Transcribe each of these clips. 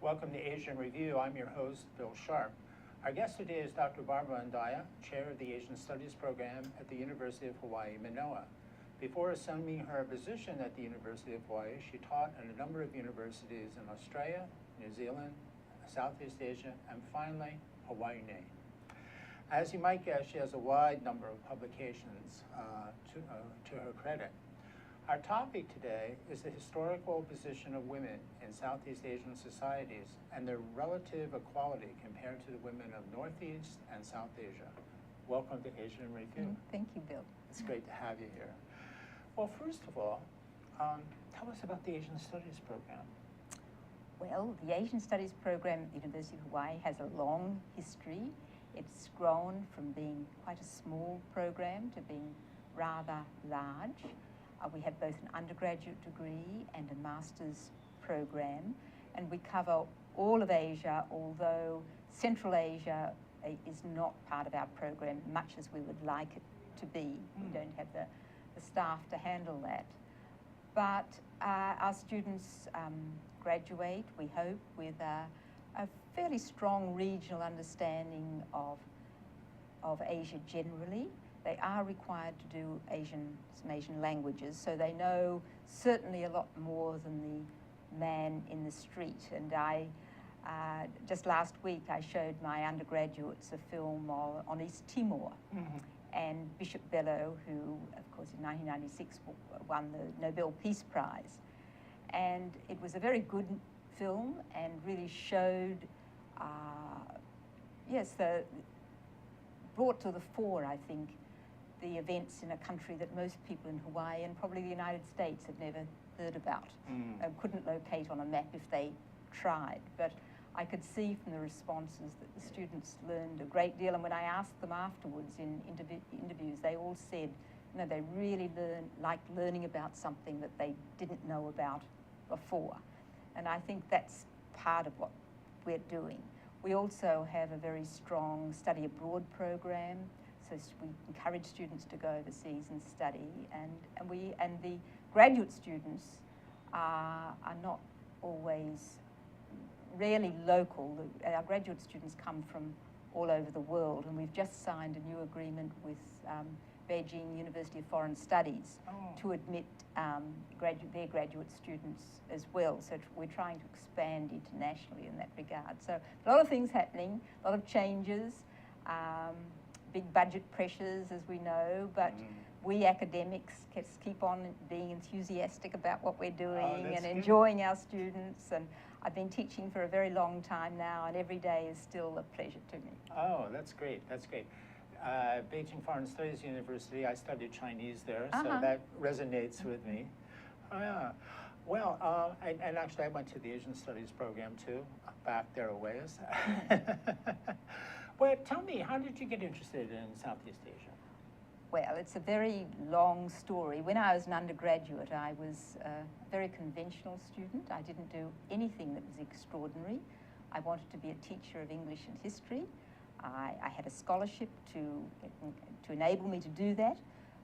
Welcome to Asian Review. I'm your host, Bill Sharp. Our guest today is Dr. Barbara Andaya, Chair of the Asian Studies Program at the University of Hawaii, Manoa. Before assuming her position at the University of Hawaii, she taught at a number of universities in Australia, New Zealand, Southeast Asia, and finally, Hawaii. As you might guess, she has a wide number of publications to her credit. Our topic today is the historical position of women in Southeast Asian societies and their relative equality compared to the women of Northeast and South Asia. Welcome to Asian Review. Thank you, Bill. It's great to have you here. Well, first of all, tell us about the Asian Studies program. Well, the Asian Studies program at the University of Hawaii has a long history. It's grown from being quite a small program to being rather large. We have both an undergraduate degree and a master's program, and we cover all of Asia, although Central Asia is not part of our program, much as we would like it to be. We don't have the staff to handle that. But our students graduate, we hope, with a fairly strong regional understanding of Asia generally. They are required to do some Asian languages, so they know certainly a lot more than the man in the street. And just last week, I showed my undergraduates a film on East Timor. Mm-hmm. And Bishop Bello, who, of course, in 1996 won the Nobel Peace Prize. And it was a very good film and really showed, brought to the fore, I think, the events in a country that most people in Hawaii and probably the United States had never heard about, couldn't locate on a map if they tried. But I could see from the responses that the students learned a great deal, and when I asked them afterwards in interviews, they all said, they really liked learning about something that they didn't know about before. And I think that's part of what we're doing. We also have a very strong study abroad program. So we encourage students to go overseas and study, and the graduate students are not always, rarely local. Our graduate students come from all over the world, and we've just signed a new agreement with Beijing University of Foreign Studies to admit their graduate students as well. So we're trying to expand internationally in that regard. So a lot of things happening, a lot of changes. Big budget pressures, as we know, but we academics keep on being enthusiastic about what we're doing and enjoying our students. And I've been teaching for a very long time now, and every day is still a pleasure to me. Oh, that's great. That's great. Beijing Foreign Studies University, I studied Chinese there, so that resonates with me. Oh, yeah. Well, and actually I went to the Asian Studies program too, back there a ways. Well, tell me, how did you get interested in Southeast Asia? Well, it's a very long story. When I was an undergraduate, I was a very conventional student. I didn't do anything that was extraordinary. I wanted to be a teacher of English and history. I had a scholarship to enable me to do that.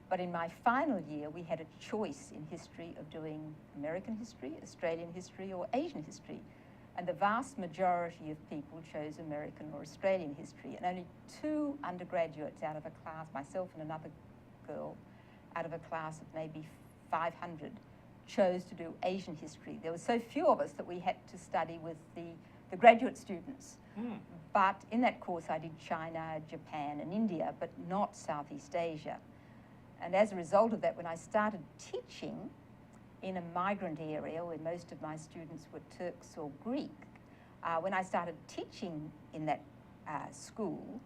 But in my final year, we had a choice in history of doing American history, Australian history, or Asian history. And the vast majority of people chose American or Australian history. And only 2 undergraduates out of a class, myself and another girl, out of a class of maybe 500, chose to do Asian history. There were so few of us that we had to study with the graduate students. But in that course, I did China, Japan, and India, but not Southeast Asia. And as a result of that, when I started teaching in a migrant area where most of my students were Turks or Greek, when I started teaching in that school,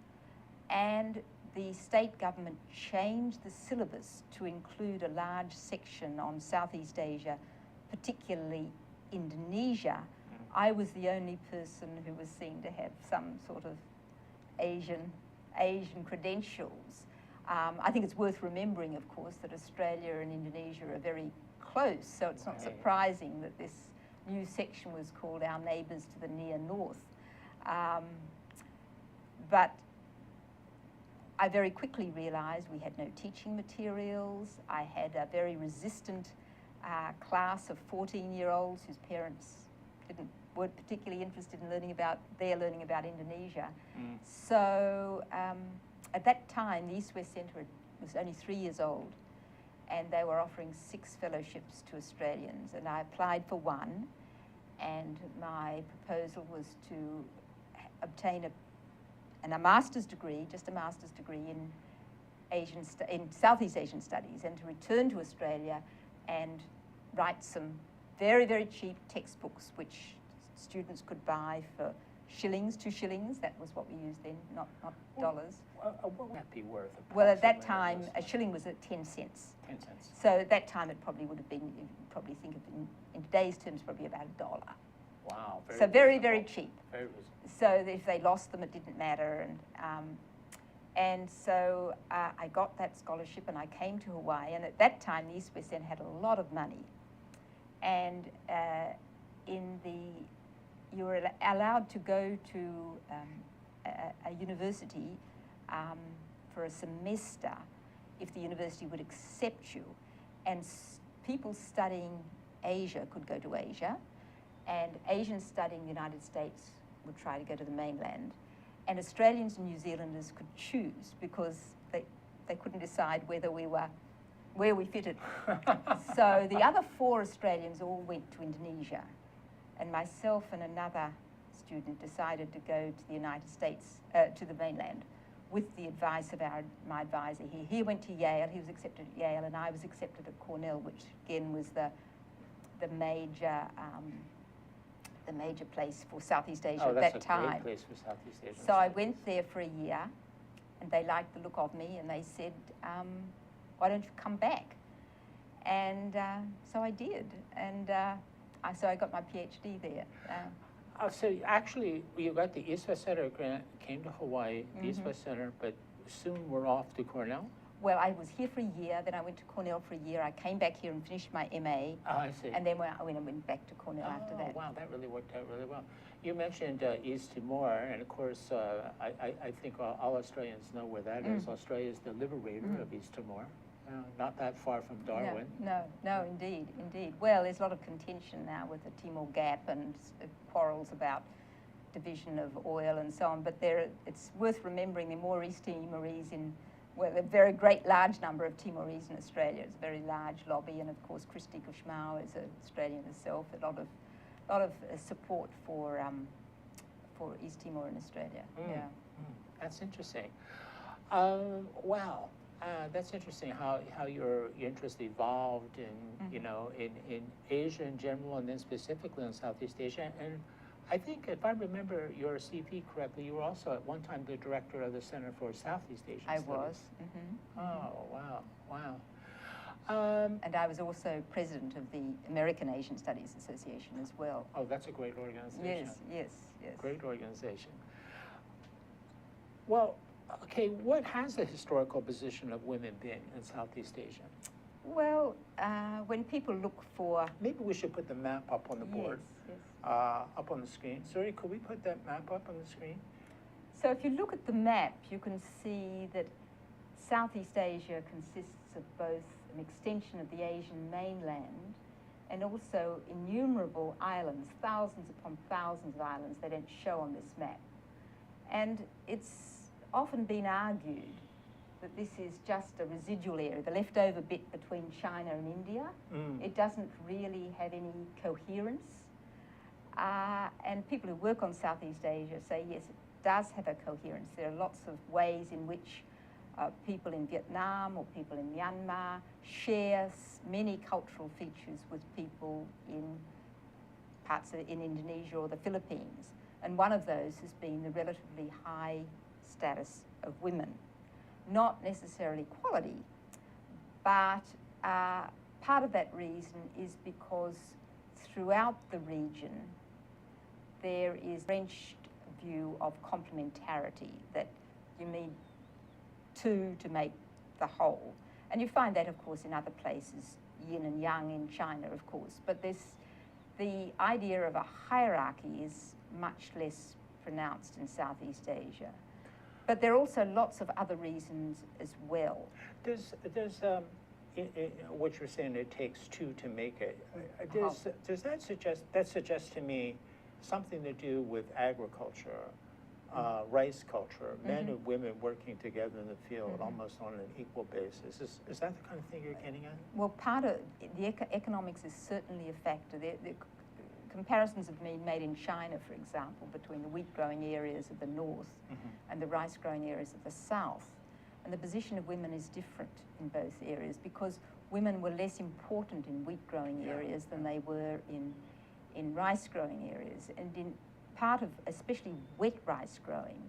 and the state government changed the syllabus to include a large section on Southeast Asia, particularly Indonesia, I was the only person who was seen to have some sort of Asian credentials. I think it's worth remembering, of course, that Australia and Indonesia are very close, so it's not surprising that this new section was called Our Neighbours to the Near North. But I very quickly realised we had no teaching materials. I had a very resistant class of 14-year-olds whose parents didn't were particularly interested in learning about Indonesia. So at that time, the East-West Centre was only 3 years old, and they were offering 6 fellowships to Australians, and I applied for one, and my proposal was to obtain a master's degree, just a master's degree in Southeast Asian Studies, and to return to Australia and write some very, very cheap textbooks which students could buy for shillings, 2 shillings. That was what we used then, not dollars. What would that be worth? Well, at that time, a shilling was at 10 cents. 10 cents. So at that time, it probably would have been, you probably think of in today's terms, probably about $1. Wow. So very, very cheap. Very reasonable. So if they lost them, it didn't matter. And so I got that scholarship, and I came to Hawaii. And at that time, the East-West Centre had a lot of money. And you were allowed to go to a university for a semester if the university would accept you. And people studying Asia could go to Asia, and Asians studying the United States would try to go to the mainland. And Australians and New Zealanders could choose because they couldn't decide where we fitted. So the other 4 Australians all went to Indonesia, and myself and another student decided to go to the United States, to the mainland, with the advice of my advisor here. He went to Yale, he was accepted at Yale, and I was accepted at Cornell, which again was the major place for Southeast Asia at that time. That's a great place for Southeast Asia. So I went there for a year, and they liked the look of me, and they said, why don't you come back? And so I did, and so I got my PhD there. So actually, you got the East-West Center grant, came to Hawaii, the East-West Center, but soon we're off to Cornell? Well, I was here for a year, then I went to Cornell for a year. I came back here and finished my MA. Oh, I see. And then I went back to Cornell after that. Wow, that really worked out really well. You mentioned East Timor, and of course, I think all Australians know where that is. Australia is the liberator of East Timor, not that far from Darwin. No, indeed. Well, there's a lot of contention now with the Timor Gap and quarrels about division of oil and so on, but it's worth remembering there are more East Timorese a very large number of Timorese in Australia. It's a very large lobby, and of course Christy Kushmao is an Australian herself. A lot of support for East Timor in Australia. That's interesting. Wow, that's interesting how your interest evolved in Asia in general, and then specifically in Southeast Asia. And I think, if I remember your CV correctly, you were also at one time the director of the Center for Southeast Asian Studies. I was. Oh, wow. And I was also president of the American Asian Studies Association as well. Oh, that's a great organization. Yes. Great organization. Well, okay, what has the historical position of women been in Southeast Asia? Well, when people look for... Maybe we should put the map up on the board. Yes. Up on the screen. Sorry, could we put that map up on the screen? So if you look at the map, you can see that Southeast Asia consists of both an extension of the Asian mainland and also innumerable islands, thousands upon thousands of islands they don't show on this map. And it's often been argued that this is just a residual area, the leftover bit between China and India. It doesn't really have any coherence. And people who work on Southeast Asia say, yes, it does have a coherence. There are lots of ways in which people in Vietnam or people in Myanmar share many cultural features with people in in Indonesia or the Philippines. And one of those has been the relatively high status of women. Not necessarily quality, but part of that reason is because throughout the region there is a French view of complementarity, that you need two to make the whole. And you find that, of course, in other places, yin and yang in China, of course. But the idea of a hierarchy is much less pronounced in Southeast Asia. But there are also lots of other reasons as well. Does what you're saying, it takes two to make it. Does that suggest to me something to do with agriculture, rice culture, men and women working together in the field almost on an equal basis. Is that the kind of thing you're getting at? Well, part of the economics is certainly a factor. The comparisons have been made in China, for example, between the wheat-growing areas of the north and the rice-growing areas of the south. And the position of women is different in both areas because women were less important in wheat-growing areas than they were in rice-growing areas. And in part of, especially wet rice growing,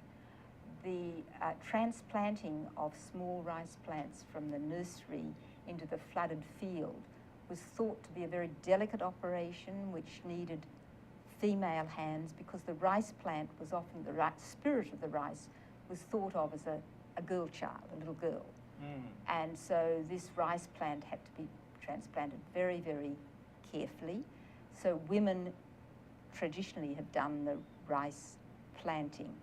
the transplanting of small rice plants from the nursery into the flooded field was thought to be a very delicate operation which needed female hands because the rice plant was often, the spirit of the rice was thought of as a girl child, a little girl. And so this rice plant had to be transplanted very, very carefully. So women traditionally have done the rice planting.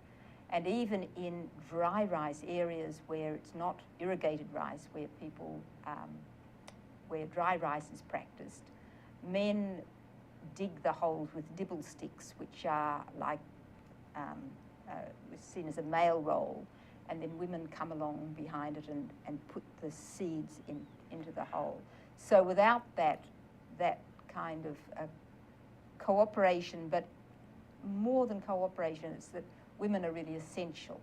And even in dry rice areas where it's not irrigated rice, where people, where dry rice is practiced, men dig the holes with dibble sticks, which are like, seen as a male role, and then women come along behind it and put the seeds into the hole. So without that kind of cooperation, but more than cooperation, it's that women are really essential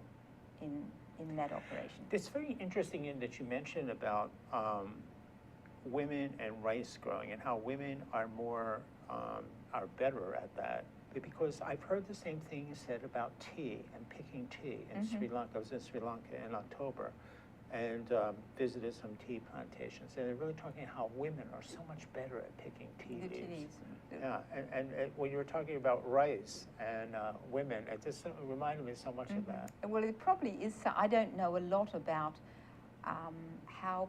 in that operation. It's very interesting in that you mentioned about women and rice growing and how women are are better at that. Because I've heard the same thing said about tea and picking tea in Sri Lanka. I was in Sri Lanka in October and visited some tea plantations. And they're really talking how women are so much better at picking tea leaves. Yeah, and when you were talking about rice and women, it just reminded me so much of that. Well, it probably is. I don't know a lot about how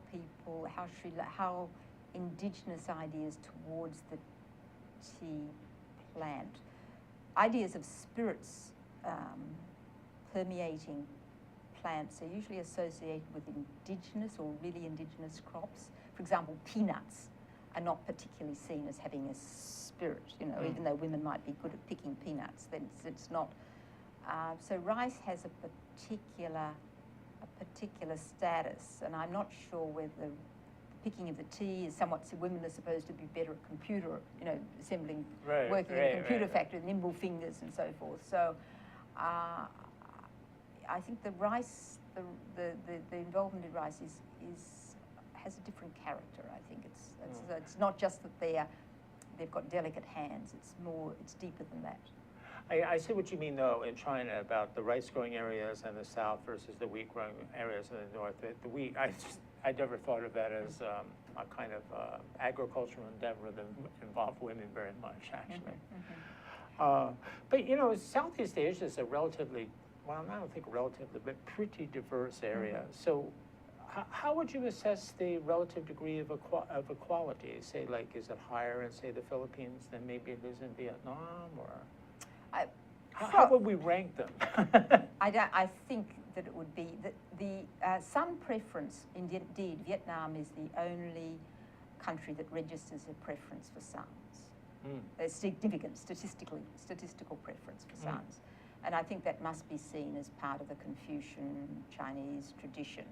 indigenous ideas towards the tea plant, ideas of spirits permeating plants are usually associated with indigenous or really indigenous crops. For example, peanuts are not particularly seen as having a spirit, even though women might be good at picking peanuts, then it's not. So rice has a particular status, and I'm not sure whether the picking of the tea is somewhat, women are supposed to be better at computer, assembling, working in a computer factory, nimble fingers and so forth. So I think the rice, the involvement in rice has a different character. I think it's not just that they've got delicate hands. It's deeper than that. I see what you mean, though, in China about the rice-growing areas in the south versus the wheat-growing areas in the north. The wheat, I never thought of that as a kind of agricultural endeavor that involved women very much, actually. But, Southeast Asia is a relatively, well, I don't think relatively, but pretty diverse area. So how would you assess the relative degree of equality? Say, like, is it higher in, say, the Philippines than maybe it is in Vietnam, or? How would we rank them? I think that it would be the son preference. Indeed, Vietnam is the only country that registers a preference for sons. A significant statistical preference for sons, and I think that must be seen as part of the Confucian Chinese tradition.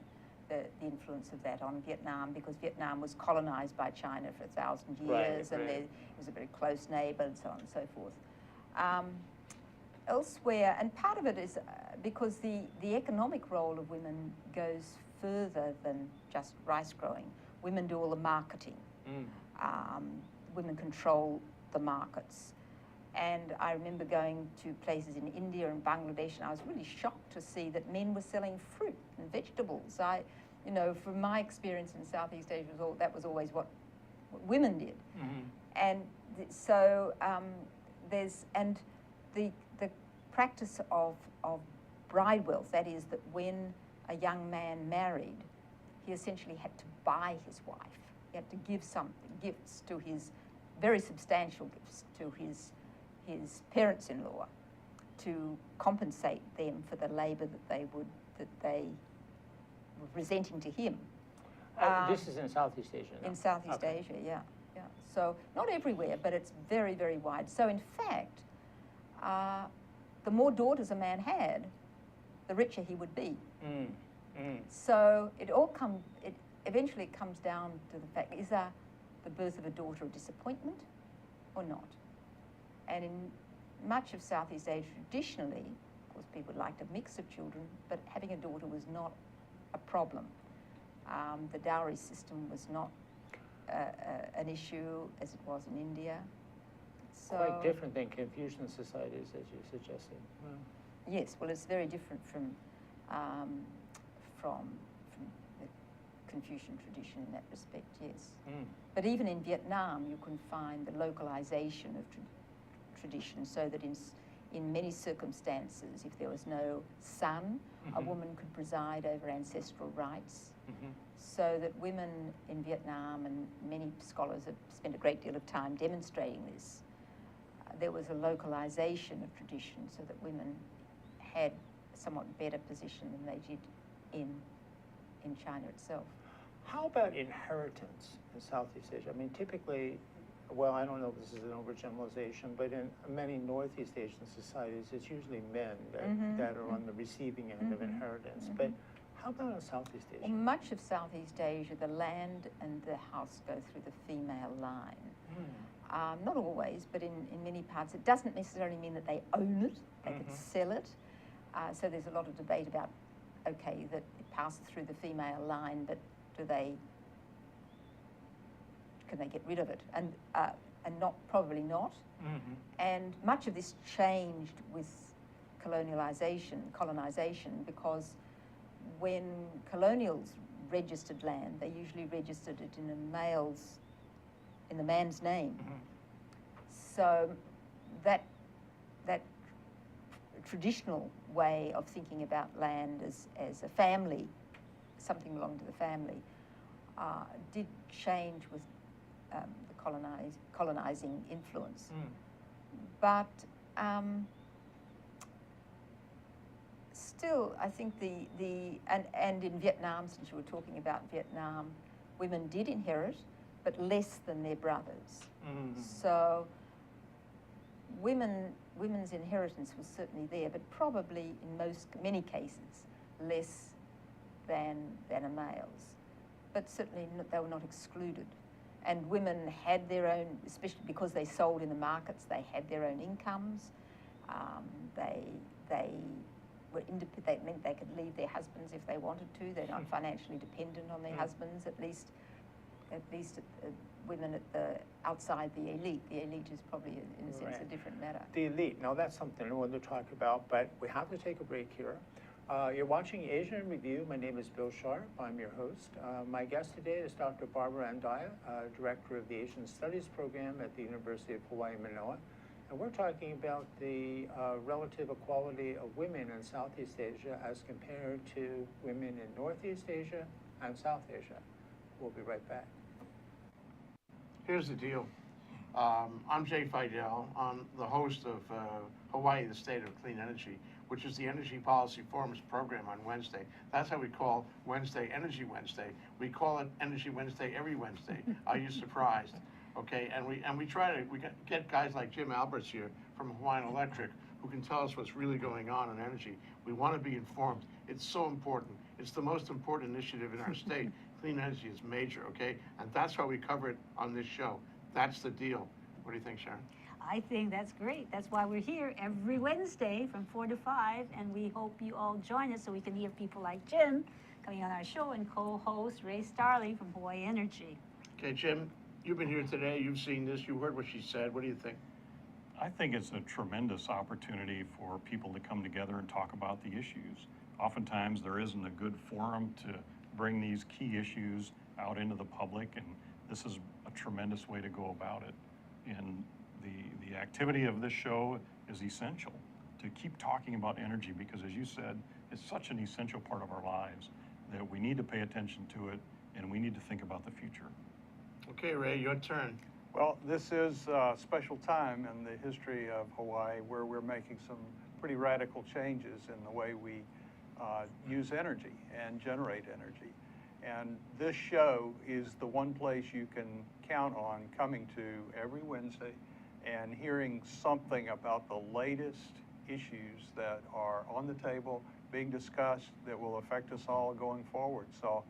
The influence of that on Vietnam, because Vietnam was colonized by China for 1,000 years, and it was a very close neighbor, and so on and so forth. Elsewhere, and part of it is because the economic role of women goes further than just rice growing. Women do all the marketing. Women control the markets. And I remember going to places in India and Bangladesh, and I was really shocked to see that men were selling fruit and vegetables. From my experience in Southeast Asia, that was always what women did. And so there's the practice of bride wealth, that is, that when a young man married, he essentially had to buy his wife. He had to give gifts to his, very substantial gifts to his parents-in-law to compensate them for the labor that they were presenting to him. This is in Southeast Asia now. In Southeast Asia, yeah. So not everywhere, but it's very, very wide. So in fact, the more daughters a man had, the richer he would be. Mm. Mm. So it eventually comes down to the fact, is the birth of a daughter a disappointment or not? And in much of Southeast Asia traditionally, of course people liked a mix of children, but having a daughter was not a problem. The dowry system was not an issue as it was in India. So, quite different than Confucian societies, as you suggested. Well, yes, well, it's very different from the Confucian tradition in that respect, yes. Mm. But even in Vietnam, you can find the localization of tradition, so that in many circumstances, if there was no son, a woman could preside over ancestral rights. So that women in Vietnam, and many scholars have spent a great deal of time demonstrating this, there was a localization of tradition so that women had a somewhat better position than they did in China itself. How about inheritance in Southeast Asia? I mean, typically, well, I don't know if this is an overgeneralization, but in many Northeast Asian societies, it's usually men that are on the receiving end of inheritance. But how about in Southeast Asia? Well, much of Southeast Asia, the land and the house go through the female line. Not always, but in many parts. It doesn't necessarily mean that they own it, they could sell it. So there's a lot of debate about, okay, that it passes through the female line, but can they get rid of it? And not, probably not. And much of this changed with colonization, because when colonials registered land, they usually registered it in the man's name. So that traditional way of thinking about land as a family, something belonging to the family, did change with the colonizing influence. But still, I think and in Vietnam, since you were talking about Vietnam, women did inherit, but less than their brothers. So women's inheritance was certainly there, but probably in many cases less than a male's. But certainly they were not excluded. And women had their own, especially because they sold in the markets, they had their own incomes. They were independent. That meant they could leave their husbands if they wanted to. They're not financially dependent on their husbands, at least women outside the elite. The elite is probably, in a sense, a different matter. The elite. Now, that's something I want to talk about, but we have to take a break here. You're watching Asia in Review. My name is Bill Sharp. I'm your host. My guest today is Dr. Barbara Andaya, Director of the Asian Studies Program at the University of Hawaii, Manoa. And we're talking about the relative equality of women in Southeast Asia as compared to women in Northeast Asia and South Asia. We'll be right back. Here's the deal. I'm Jay Fidel. I'm the host of Hawaii, the State of Clean Energy, which is the Energy Policy Forum's program on Wednesday. That's how we call Wednesday Energy Wednesday. We call it Energy Wednesday every Wednesday. Are you surprised? Okay, and we get guys like Jim Alberts here from Hawaiian Electric who can tell us what's really going on in energy. We want to be informed. It's so important. It's the most important initiative in our state. Clean energy is major, okay? And that's why we cover it on this show. That's the deal. What do you think, Sharon? I think that's great. That's why we're here every Wednesday from 4 to 5, and we hope you all join us so we can hear people like Jim coming on our show and co-host Ray Starling from Hawaii Energy. Okay, Jim, you've been here today. You've seen this. You heard what she said. What do you think? I think it's a tremendous opportunity for people to come together and talk about the issues. Oftentimes there isn't a good forum to bring these key issues out into the public, and this is a tremendous way to go about it. And the activity of this show is essential to keep talking about energy, because as you said, it's such an essential part of our lives that we need to pay attention to it, and we need to think about the future. Okay, Ray, your turn. Well, this is a special time in the history of Hawaii where we're making some pretty radical changes in the way we use energy and generate energy. And this show is the one place you can count on coming to every Wednesday and hearing something about the latest issues that are on the table, being discussed, that will affect us all going forward. So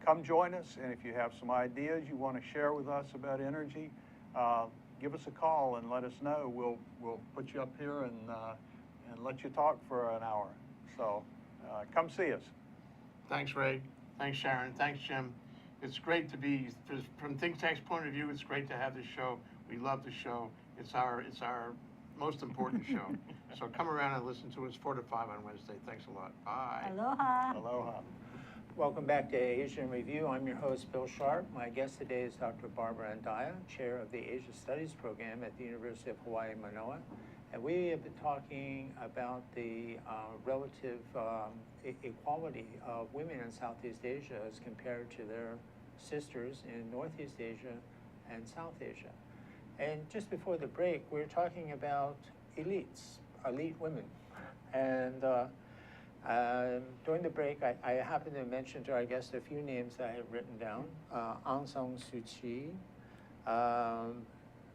come join us, and if you have some ideas you want to share with us about energy, give us a call and let us know. We'll put you up here and let you talk for an hour. So come see us. Thanks, Ray. Thanks, Sharon. Thanks, Jim. It's great to be, from Think Tank's point of view, it's great to have this show. We love the show. It's our most important show. So come around and listen to us 4 to 5 on Wednesday. Thanks a lot. Bye. Aloha. Aloha. Welcome back to Asian Review. I'm your host, Bill Sharp. My guest today is Dr. Barbara Andaya, Chair of the Asia Studies Program at the University of Hawaii, Manoa. And we have been talking about the relative equality of women in Southeast Asia as compared to their sisters in Northeast Asia and South Asia. And just before the break, we were talking about elites, elite women. And during the break, I happened to mention to our guest a few names I had written down. Aung San Suu Kyi,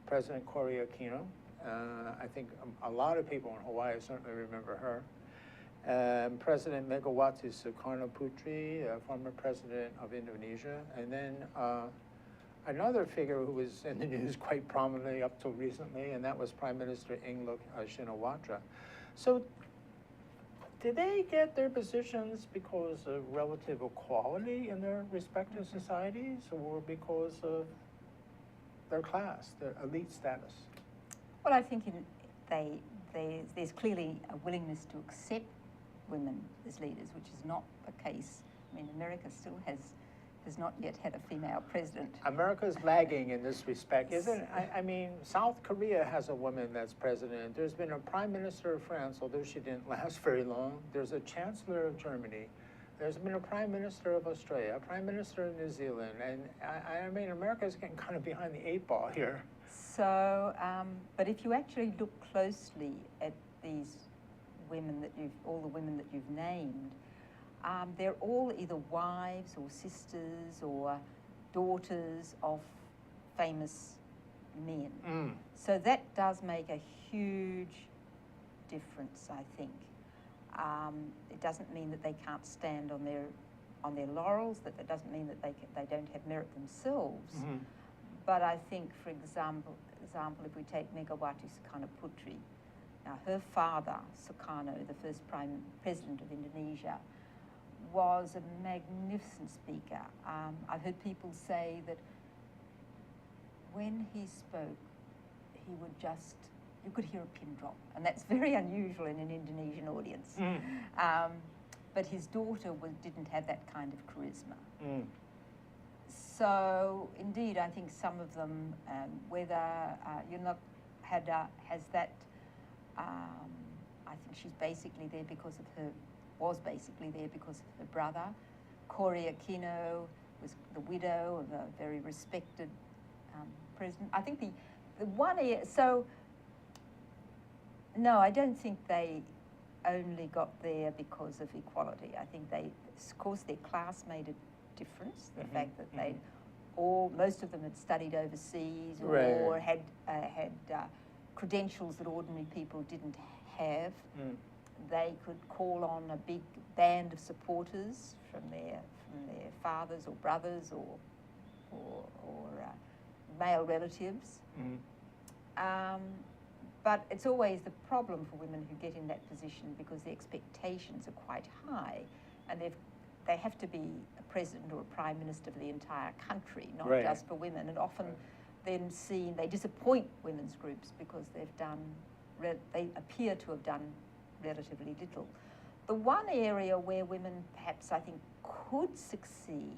President Cory Aquino. I think a lot of people in Hawaii certainly remember her. President Megawati Soekarno-Putri, former president of Indonesia. And then another figure who was in the news quite prominently up till recently, and that was Prime Minister Yingluck Shinawatra. So did they get their positions because of relative equality in their respective societies, or because of their class, their elite status? Well, I think there's clearly a willingness to accept women as leaders, which is not the case. I mean, America still has not yet had a female president. America's lagging in this respect, isn't it? I mean, South Korea has a woman that's president. There's been a prime minister of France, although she didn't last very long. There's a chancellor of Germany. There's been a prime minister of Australia, a prime minister of New Zealand. And I mean, America's getting kind of behind the 8 ball here. So, but if you actually look closely at these women all the women that you've named, they're all either wives or sisters or daughters of famous men. Mm. So that does make a huge difference, I think. It doesn't mean that they can't stand on their laurels, that doesn't mean that they don't have merit themselves. Mm-hmm. But I think, for example, if we take Megawati Soekarno-Putri, now her father, Sukarno, the first prime president of Indonesia, was a magnificent speaker. I've heard people say that when he spoke, he would you could hear a pin drop, and that's very unusual in an Indonesian audience. Mm. But his daughter didn't have that kind of charisma. Mm. So, indeed, I think some of them, whether Yunlok has that, I think she's basically there was basically there because of her brother. Cory Aquino was the widow of a very respected president. I think the one, so, no, I don't think they only got there because of equality. I think of course, their class made a difference. The fact that most of them had studied overseas or had credentials that ordinary people didn't have. Mm. They could call on a big band of supporters from their fathers or brothers or male relatives. Mm. But it's always the problem for women who get in that position because the expectations are quite high, and they have to be a president or a prime minister for the entire country, not just for women. And often then they disappoint women's groups because they appear to have done relatively little. The one area where women perhaps I think could succeed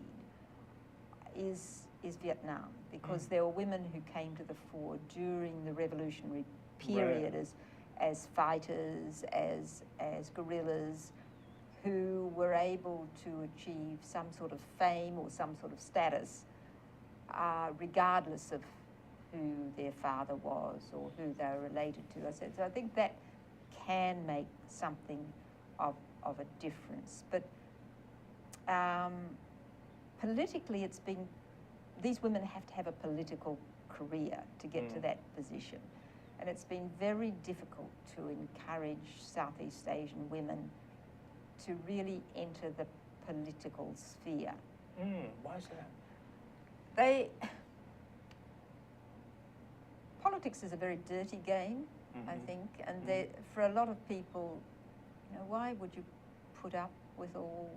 is Vietnam, because there were women who came to the fore during the revolutionary period as fighters, as guerrillas, who were able to achieve some sort of fame or some sort of status, regardless of who their father was or who they were related to. So I think that can make something of a difference. But politically, these women have to have a political career to get to that position. And it's been very difficult to encourage Southeast Asian women to really enter the political sphere. Why is that? Politics is a very dirty game, I think, and for a lot of people, why would you put up with all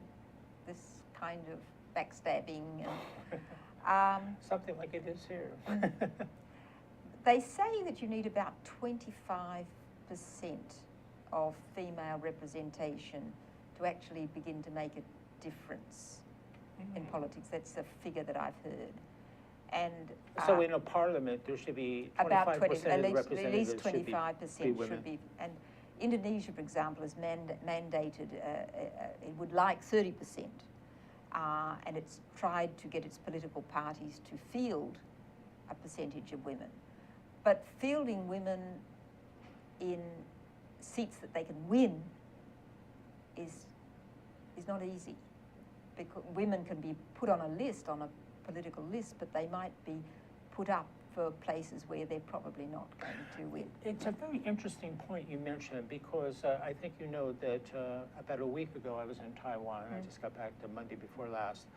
this kind of backstabbing? And, Something like it is here. they say that you need about 25% of female representation to actually begin to make a difference in politics. That's a figure that I've heard. And So in a parliament, there should be 25% about 20, of at representatives least 25% women. should be. And Indonesia, for example, has mandated, it would like 30%. And it's tried to get its political parties to field a percentage of women. But fielding women in seats that they can win is not easy. Because women can be put on a list, on a political list, but they might be put up for places where they're probably not going to win. It's a very interesting point you mentioned, because I think you know that about a week ago I was in Taiwan. I just got back the Monday before last,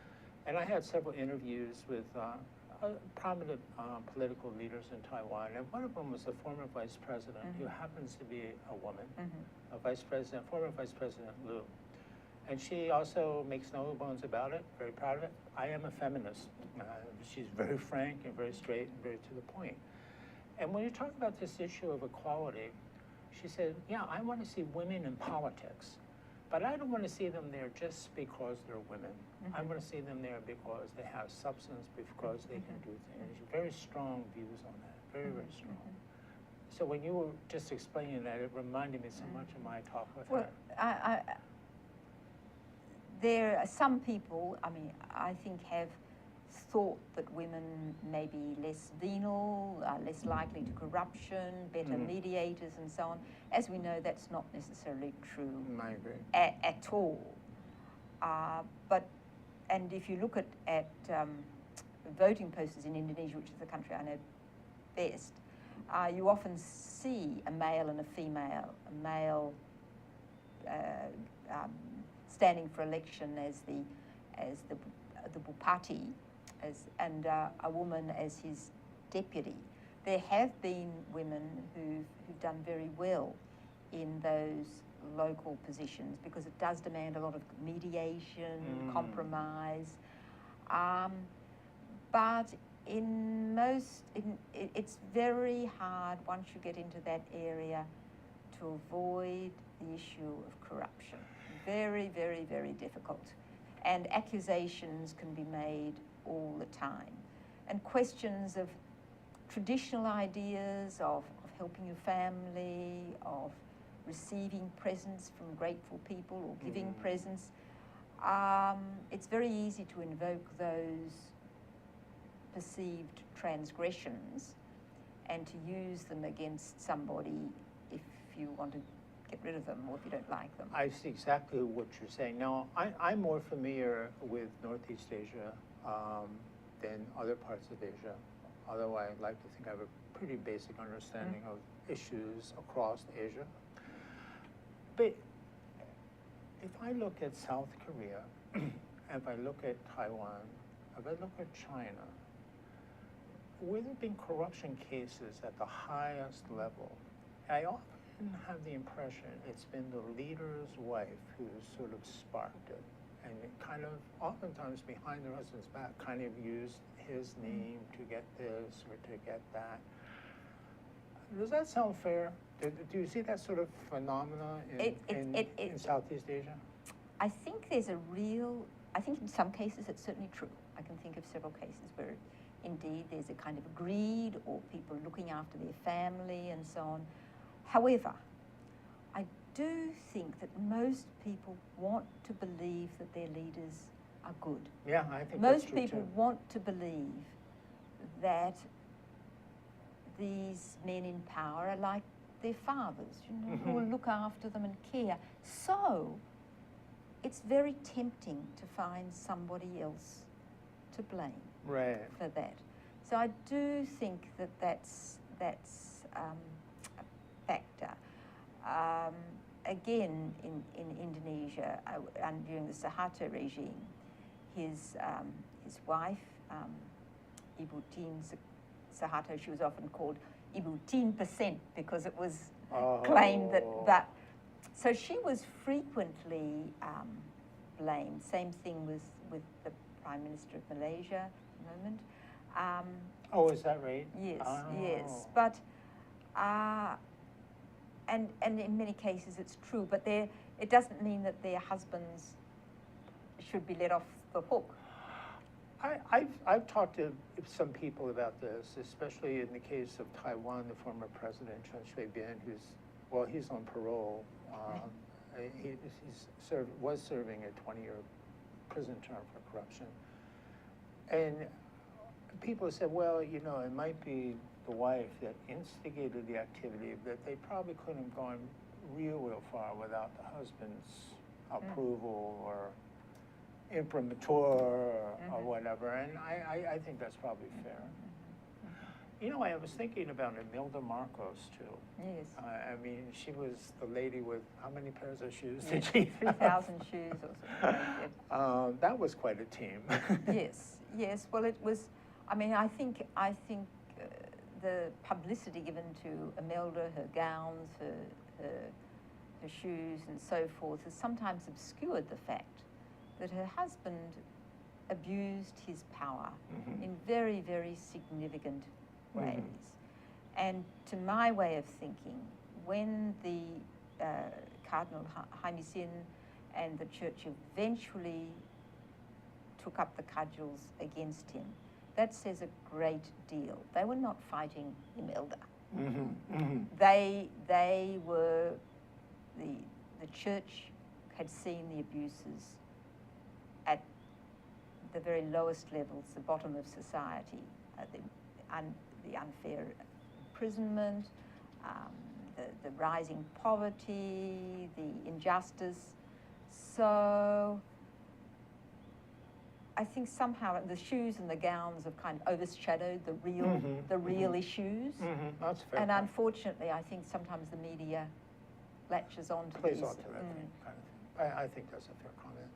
and I had several interviews with prominent political leaders in Taiwan, and one of them was the former vice president, who happens to be a woman, former Vice President Liu. And she also makes no bones about it, very proud of it. I am a feminist. She's very frank and very straight and very to the point. And when you talk about this issue of equality, she said, yeah, I want to see women in politics, but I don't want to see them there just because they're women. I want to see them there because they have substance, because they can do things. Very strong views on that, very, very strong. So when you were just explaining that, it reminded me so much of my talk with her. There are some people, I think, have thought that women may be less venal, less likely to corruption, better mediators and so on. As we know, that's not necessarily true. I agree. At all. And if you look at voting posters in Indonesia, which is the country I know best, you often see a male and a female, a male standing for election as the bupati, and a woman as his deputy. There have been women who've done very well in those local positions, because it does demand a lot of mediation, compromise. But it's very hard once you get into that area to avoid the issue of corruption. Very, very, very difficult. And accusations can be made all the time. And questions of traditional ideas, of helping your family, of receiving presents from grateful people or giving presents, it's very easy to invoke those perceived transgressions and to use them against somebody if you want to get rid of them or if you don't like them. I see exactly what you're saying. Now, I'm more familiar with Northeast Asia than other parts of Asia, although I like to think I have a pretty basic understanding of issues across Asia. But if I look at South Korea, if I look at Taiwan, if I look at China, where there have been corruption cases at the highest level, I often have the impression it's been the leader's wife who's sort of sparked it, and it kind of, oftentimes behind their husband's back, kind of used his name to get this or to get that. Does that sound fair? Do you see that sort of phenomena in Southeast Asia? I think I think in some cases it's certainly true. I can think of several cases where indeed there's a kind of greed or people looking after their family and so on. However, I do think that most people want to believe that their leaders are good. Yeah, I think most that's true people too. want to believe that these men in power are like their fathers, who will look after them and care. So it's very tempting to find somebody else to blame Right. for that. So I do think that that's a factor. Again, in Indonesia, during the Suharto regime, his wife, Ibu Tin Suharto, she was often called Ibu Tin% because it was claimed that, but so she was frequently blamed. Same thing with the Prime Minister of Malaysia at the moment. Oh, is that right? Yes, Oh. yes, but and in many cases it's true, but it doesn't mean that their husbands should be let off the hook. I've talked to some people about this, especially in the case of Taiwan, the former president, Chen Shui-bian, he's on parole. Was serving a 20-year prison term for corruption. And people have said, well, you know, it might be the wife that instigated the activity, but they probably couldn't have gone real far without the husband's approval or imprimatur or whatever, and I think that's probably fair. You know, I was thinking about Imelda Marcos, too. Yes. I mean, she was the lady with how many pairs of shoes did she have? 3,000 shoes or something like that. That was quite a team. Yes. Well, it was, I mean, I think the publicity given to Imelda, her gowns, her shoes and so forth, has sometimes obscured the fact that her husband abused his power in very, very significant ways. And to my way of thinking, when the Cardinal Jaime Sin and the church eventually took up the cudgels against him, that says a great deal. They were not fighting Imelda. They were, the church had seen the abuses at the very lowest levels, the bottom of society, the unfair imprisonment, the rising poverty, the injustice. So I think somehow the shoes and the gowns have kind of overshadowed the real issues. That's fair. And unfortunately, I think sometimes the media latches on to Plays these. onto that thing, kind of thing. I think that's a fair comment.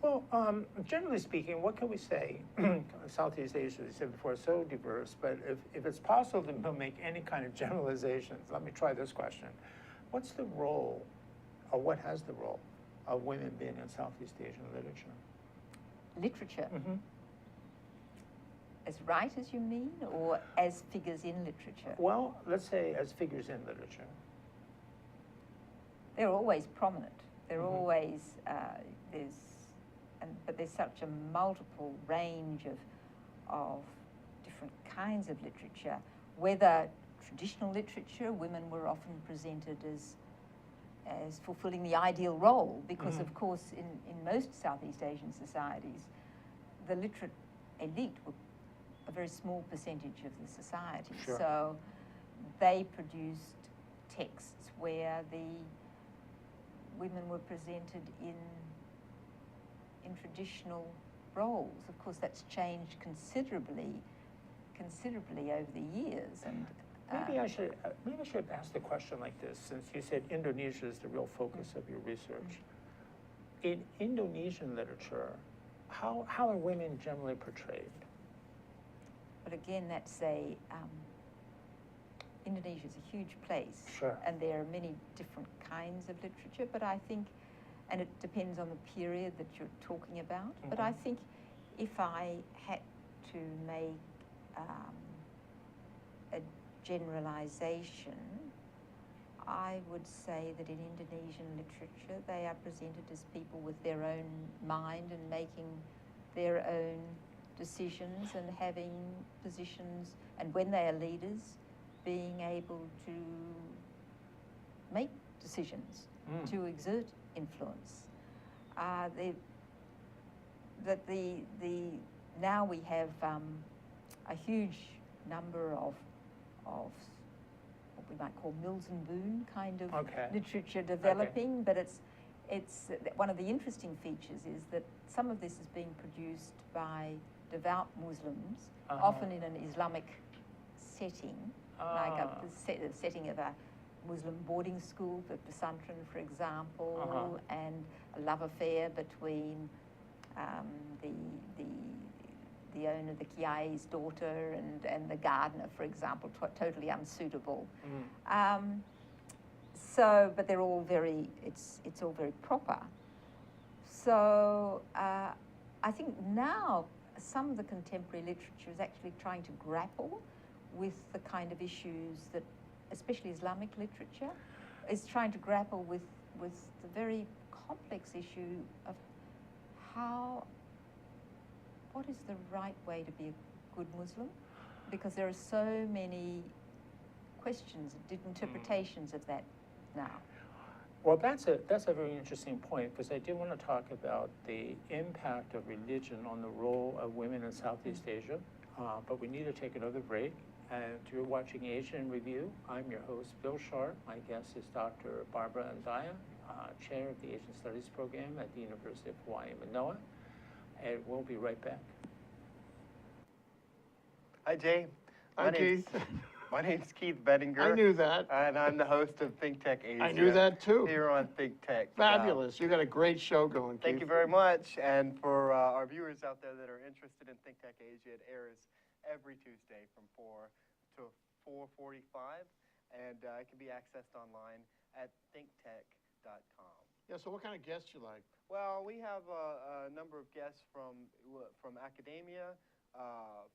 Well, generally speaking, what can we say? Southeast Asia, as you said before, is so diverse, but if it's possible to make any kind of generalizations, let me try this question. What's the role, or what has the role, of women been in Southeast Asian literature? Literature? As writers, you mean, or as figures in literature? Well, let's say as figures in literature. They're always prominent. They're always, but there's such a multiple range of different kinds of literature. Whether traditional literature, women were often presented as fulfilling the ideal role, because of course in most Southeast Asian societies, the literate elite were a very small percentage of the society. Sure. So they produced texts where the women were presented in traditional roles. Of course, that's changed considerably over the years. And maybe I should ask the question like this, since you said Indonesia is the real focus of your research. In Indonesian literature, how are women generally portrayed? But again, that's Indonesia is a huge place. Sure. And there are many different kinds of literature, but I think, and it depends on the period that you're talking about, but I think if I had to make a generalization, I would say that in Indonesian literature, they are presented as people with their own mind and making their own decisions and having positions, and when they are leaders, being able to make decisions, to exert influence. Now we have a huge number of what we might call Mills and Boon kind of literature developing, but it's one of the interesting features is that some of this is being produced by devout Muslims, Uh-huh. often in an Islamic setting, like the setting of a Muslim boarding school for Pesantren, for example, Uh-huh. and a love affair between the owner, the Kiai's daughter, and the gardener, for example, totally unsuitable. So, but they're all very, it's all very proper. So I think now some of the contemporary literature is actually trying to grapple with the kind of issues that, especially Islamic literature, is trying to grapple with the very complex issue of what is the right way to be a good Muslim? Because there are so many questions, interpretations of that now. Well, that's a very interesting point, because I do want to talk about the impact of religion on the role of women in Southeast Asia, but we need to take another break. And you're watching Asia in Review. I'm your host, Bill Sharp. My guest is Dr. Barbara Andaya, Chair of the Asian Studies Program at the University of Hawaii, Manoa. And we'll be right back. Hi, Jay. Hi, Keith. My name's Keith Bettinger. I knew that. And I'm the host of Think Tech Asia. I knew that too. Here on Think Tech. Fabulous. You got a great show going, Keith. Thank you very much. And for our viewers out there that are interested in Think Tech Asia, it airs every Tuesday from 4 to 4:45, and it can be accessed online at thinktech.com. Yeah, so what kind of guests you like? Well, we have a number of guests from academia,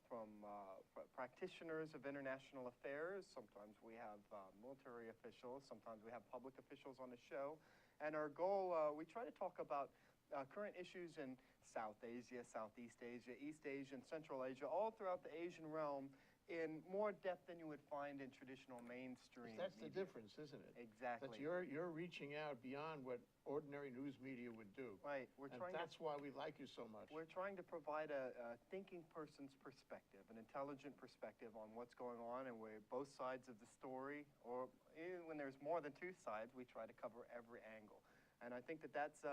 from practitioners of international affairs. Sometimes we have military officials. Sometimes we have public officials on the show. And our goal, we try to talk about current issues in South Asia, Southeast Asia, East Asia, and Central Asia, all throughout the Asian realm, in more depth than you would find in traditional mainstream That's the media. difference, isn't it? Exactly. That you're reaching out beyond what ordinary news media would do. Right. That's why we like you so much. We're trying to provide a thinking person's perspective, an intelligent perspective on what's going on, and we're both sides of the story, or even when there's more than two sides, we try to cover every angle. And I think that's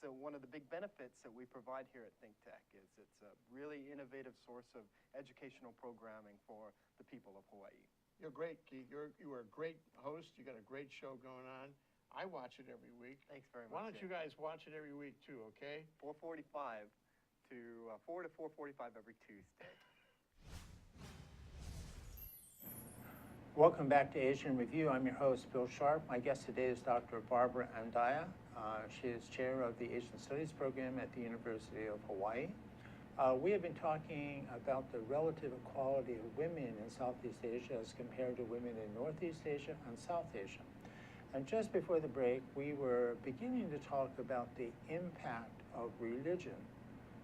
one of the big benefits that we provide here at Think Tech. Is it's a really innovative source of educational programming for the people of Hawaii. You're great, Keith. You are a great host. You got a great show going on. I watch it every week. Thanks very much. Why don't you guys watch it every week too, okay? 4:45 to 4 to 4:45 every Tuesday. Welcome back to Asia in Review. I'm your host, Bill Sharp. My guest today is Dr. Barbara Andaya. She is chair of the Asian Studies Program at the University of Hawaii. We have been talking about the relative equality of women in Southeast Asia as compared to women in Northeast Asia and South Asia. And just before the break, we were beginning to talk about the impact of religion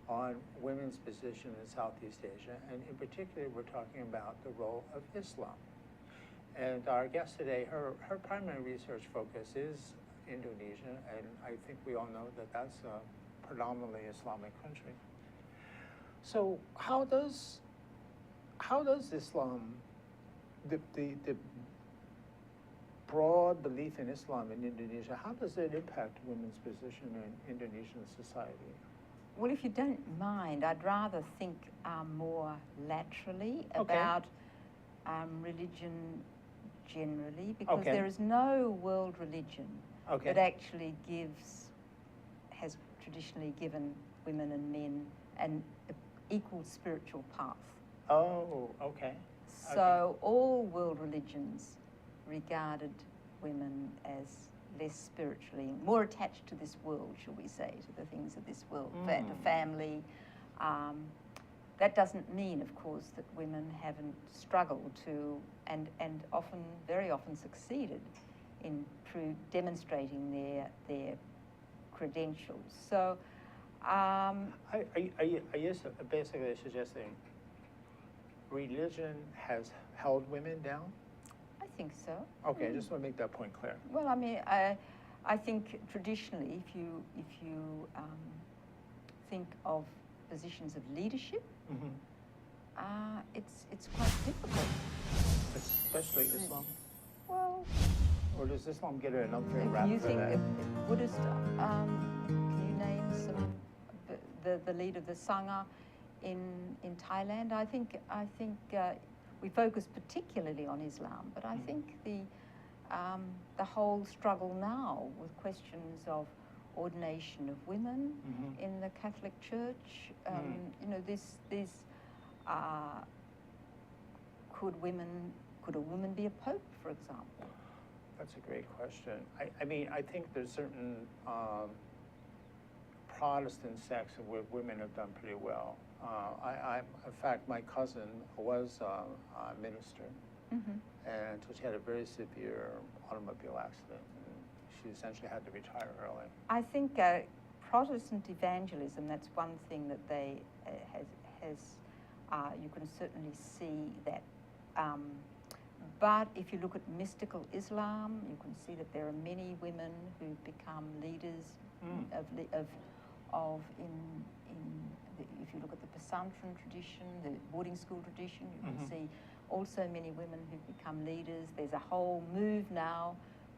on women's position in Southeast Asia, and in particular, we're talking about the role of Islam. And our guest today, her primary research focus is Indonesia, and I think we all know that that's a predominantly Islamic country. So how does Islam, the broad belief in Islam in Indonesia, how does it impact women's position in Indonesian society? Well, if you don't mind, I'd rather think more laterally Okay. about religion generally, because Okay. there is no world religion Okay. that actually has traditionally given women and men an equal spiritual path. Oh, okay. So all world religions regarded women as less spiritually, more attached to this world, shall we say, to the things of this world, to family. That doesn't mean, of course, that women haven't struggled to, and often, very often succeeded in demonstrating their credentials. So, Are you basically suggesting religion has held women down? I think so. Okay, I just want to make that point clear. Well, I mean, I think traditionally, if you think of positions of leadership, it's quite difficult. Especially Islam? Well, Or does Islam get an unfair if rap you for think that? of Buddhist, can you name some, the leader of the Sangha in Thailand. I think we focus particularly on Islam, but I think the whole struggle now with questions of ordination of women in the Catholic Church, you know, this could a woman be a pope, for example? That's a great question. I mean, I think there's certain Protestant sects where women have done pretty well. In fact, my cousin was a minister, and so she had a very severe automobile accident, and she essentially had to retire early. I think Protestant evangelism, that's one thing that they you can certainly see that. But if you look at mystical Islam, you can see that there are many women who've become leaders if you look at the Pasantran tradition, the boarding school tradition, you can see also many women who've become leaders. There's a whole move now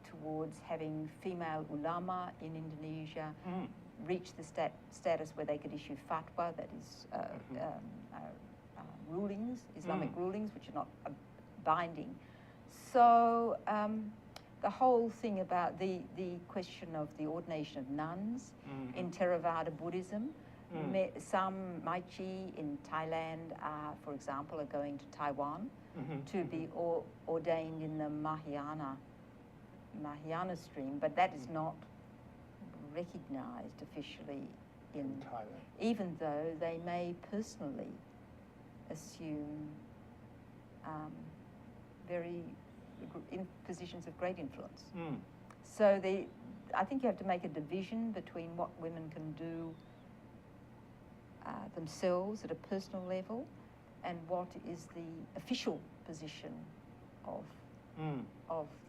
towards having female ulama in Indonesia reach the status where they could issue fatwa, that is rulings, Islamic rulings, which are not binding. So the whole thing about the question of the ordination of nuns in Theravada Buddhism, some Maichi in Thailand, for example, are going to Taiwan to be ordained in the Mahayana stream, but that is not recognized officially in Thailand, even though they may personally assume in positions of great influence. So I think you have to make a division between what women can do themselves at a personal level and what is the official position of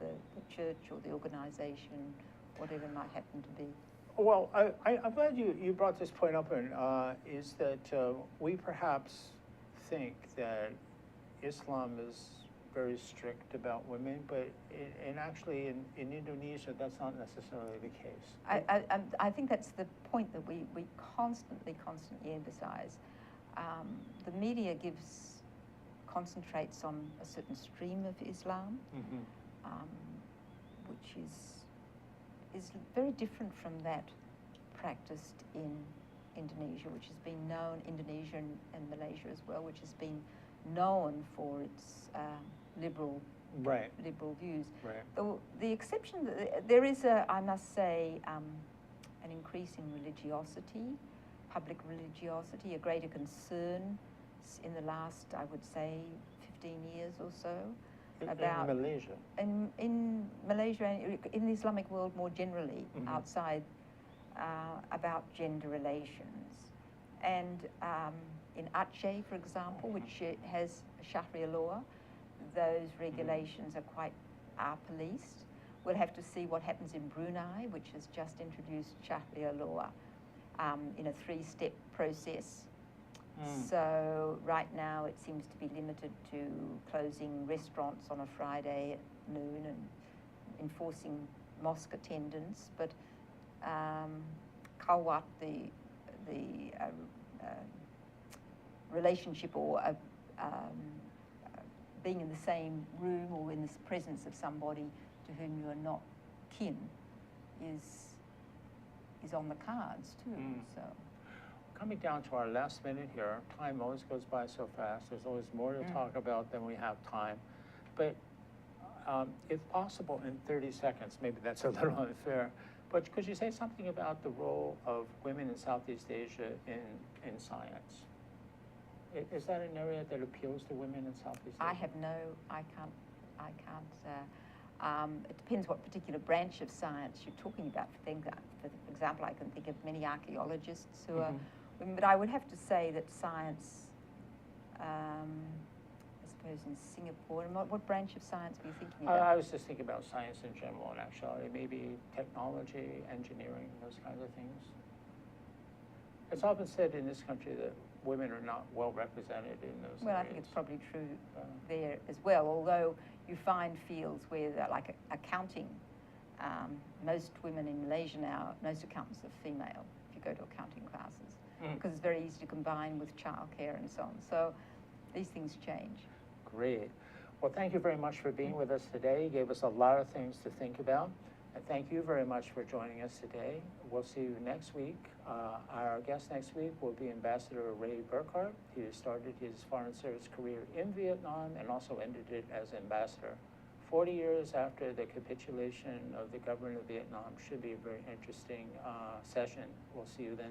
the church or the organization, whatever it might happen to be. Well, I'm glad you brought this point up, and is that we perhaps think that Islam is very strict about women, but actually in Indonesia, that's not necessarily the case. I think that's the point that we constantly emphasize. The media concentrates on a certain stream of Islam, which is very different from that practiced in Indonesia, which has been known, Indonesia and Malaysia as well, which has been known for its liberal views. Right. The exception, there is I must say, an increase in religiosity, public religiosity, a greater concern in the last, I would say, 15 years or so. About in Malaysia? In Malaysia and in the Islamic world more generally, outside, about gender relations. And in Aceh, for example, which has Sharia law, those regulations are policed. We'll have to see what happens in Brunei, which has just introduced Sharia law in a 3-step process. So right now it seems to be limited to closing restaurants on a Friday at noon and enforcing mosque attendance. But Kawat, the relationship or being in the same room or in the presence of somebody to whom you are not kin is on the cards too. So. Coming down to our last minute here, time always goes by so fast. There's always more to talk about than we have time. But if possible, in 30 seconds, maybe that's a little unfair, but could you say something about the role of women in Southeast Asia in science? Is that an area that appeals to women in Southeast Asia? I can't. It depends what particular branch of science you're talking about. For example, I can think of many archaeologists who are women, but I would have to say that science, I suppose in Singapore, and what branch of science were you thinking about? I was just thinking about science in general, and actually maybe technology, engineering, those kinds of things. It's often said in this country that women are not well represented in those areas. Well, I think it's probably true there as well, although you find fields where, like accounting, most women in Malaysia now, most accountants are female, if you go to accounting classes. because it's very easy to combine with childcare and so on. So these things change. Great. Well, thank you very much for being with us today. You gave us a lot of things to think about. And thank you very much for joining us today. We'll see you next week. Our guest next week will be Ambassador Ray Burkhart. He started his foreign service career in Vietnam and also ended it as ambassador. 40 years after the capitulation of the government of Vietnam should be a very interesting session. We'll see you then.